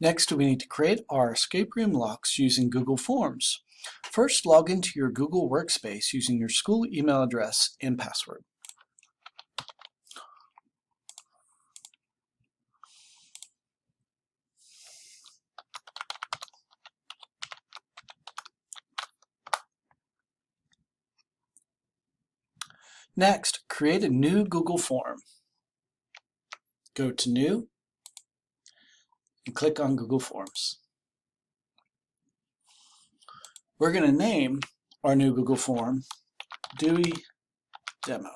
Next, we need to create our escape room locks using Google Forms. First, log into your Google Workspace using your school email address and password. Next, create a new Google form. Go to New and click on Google Forms. We're going to name our new Google form Dewey Demo.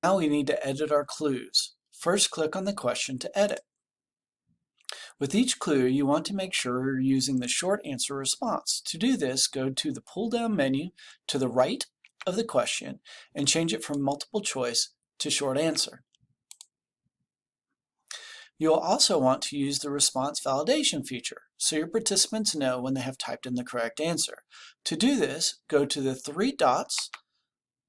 Now we need to edit our clues. First, click on the question to edit. With each clue, you want to make sure you're using the short answer response. To do this, go to the pull-down menu to the right of the question and change it from multiple choice to short answer. You'll also want to use the response validation feature so your participants know when they have typed in the correct answer. To do this, go to the three dots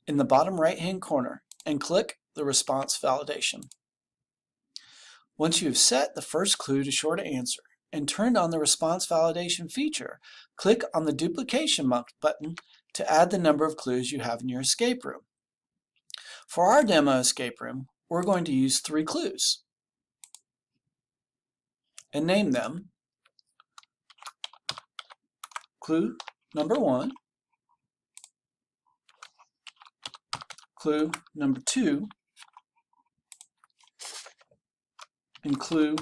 in the bottom right-hand corner and click the response validation. Once you've set the first clue to short answer and turned on the response validation feature, click on the duplication button to add the number of clues you have in your escape room. For our demo escape room, we're going to use 3 clues and name them clue number 1, clue number 2, and clue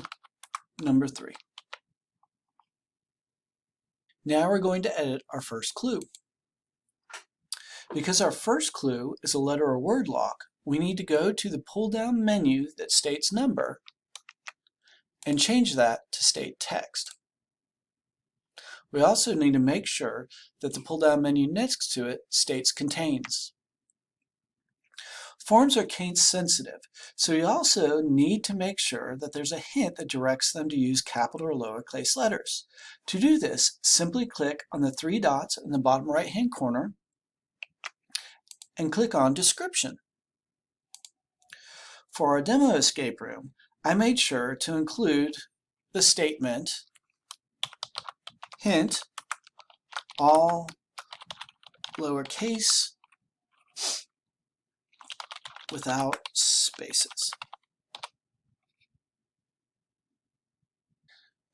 number 3. Now we're going to edit our first clue. Because our first clue is a letter or word lock, we need to go to the pull-down menu that states number and change that to state text. We also need to make sure that the pull-down menu next to it states contains. Forms are case sensitive, so you also need to make sure that there's a hint that directs them to use capital or lowercase letters. To do this, simply click on the 3 dots in the bottom right-hand corner and click on Description. For our demo escape room, I made sure to include the statement, hint, all lowercase without spaces.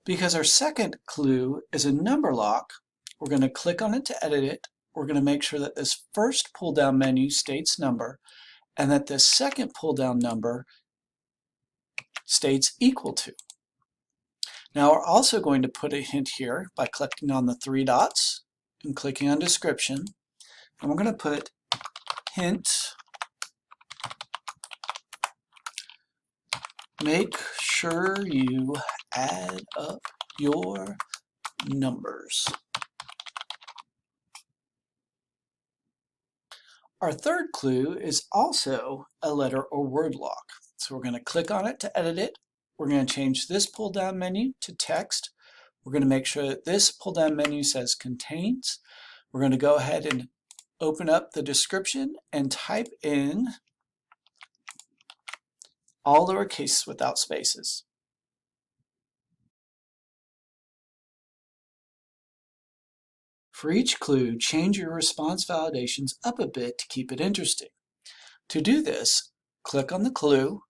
Because our second clue is a number lock, we're going to click on it to edit it. We're going to make sure that this first pull-down menu states number and that this second pull-down number states equal to. Now we're also going to put a hint here by clicking on the 3 dots and clicking on Description. And we're going to put hint, make sure you add up your numbers. Our third clue is also a letter or word lock. So we're going to click on it to edit it. We're going to change this pull-down menu to text. We're going to make sure that this pull-down menu says contains. We're going to go ahead and open up the description and type in all lowercase without spaces. For each clue, change your response validations up a bit to keep it interesting. To do this, click on the clue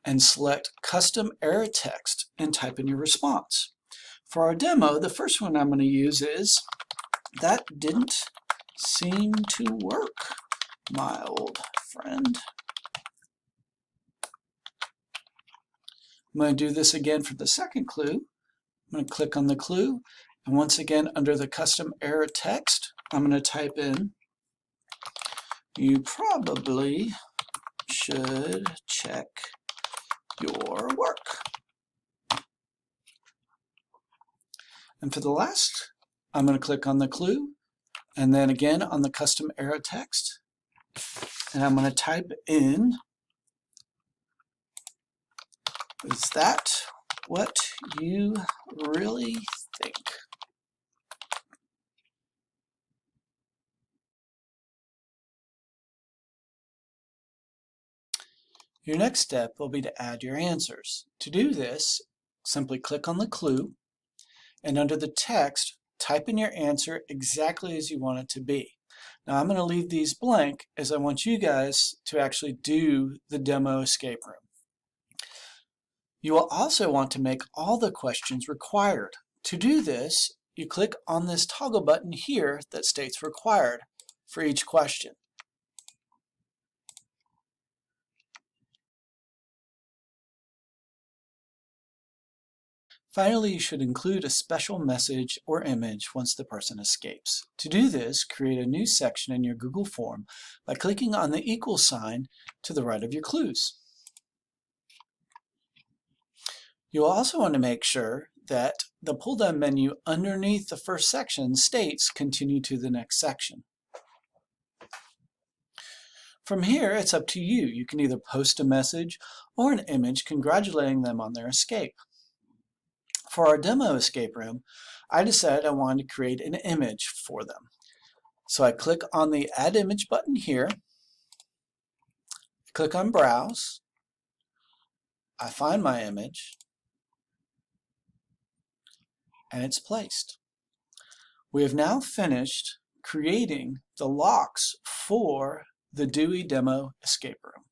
and select Custom Error Text and type in your response. For our demo, the first one I'm going to use is, "That didn't seem to work, my old friend." I'm going to do this again for the second clue. I'm going to click on the clue, and once again under the Custom Error Text, I'm going to type in, "You probably should check your work." And for the last, I'm going to click on the clue and then again on the Custom Error Text, and I'm going to type in, "Is that what you really think?" Your next step will be to add your answers. To do this, simply click on the clue, and under the text, type in your answer exactly as you want it to be. Now I'm going to leave these blank as I want you guys to actually do the demo escape room. You will also want to make all the questions required. To do this, you click on this toggle button here that states required for each question. Finally, you should include a special message or image once the person escapes. To do this, create a new section in your Google form by clicking on the equal sign to the right of your clues. You will also want to make sure that the pull-down menu underneath the first section states continue to the next section. From here, it's up to you. You can either post a message or an image congratulating them on their escape. For our demo escape room, I decided I wanted to create an image for them. So I click on the Add Image button here, click on Browse, I find my image, and it's placed. We have now finished creating the locks for the Dewey Demo Escape Room.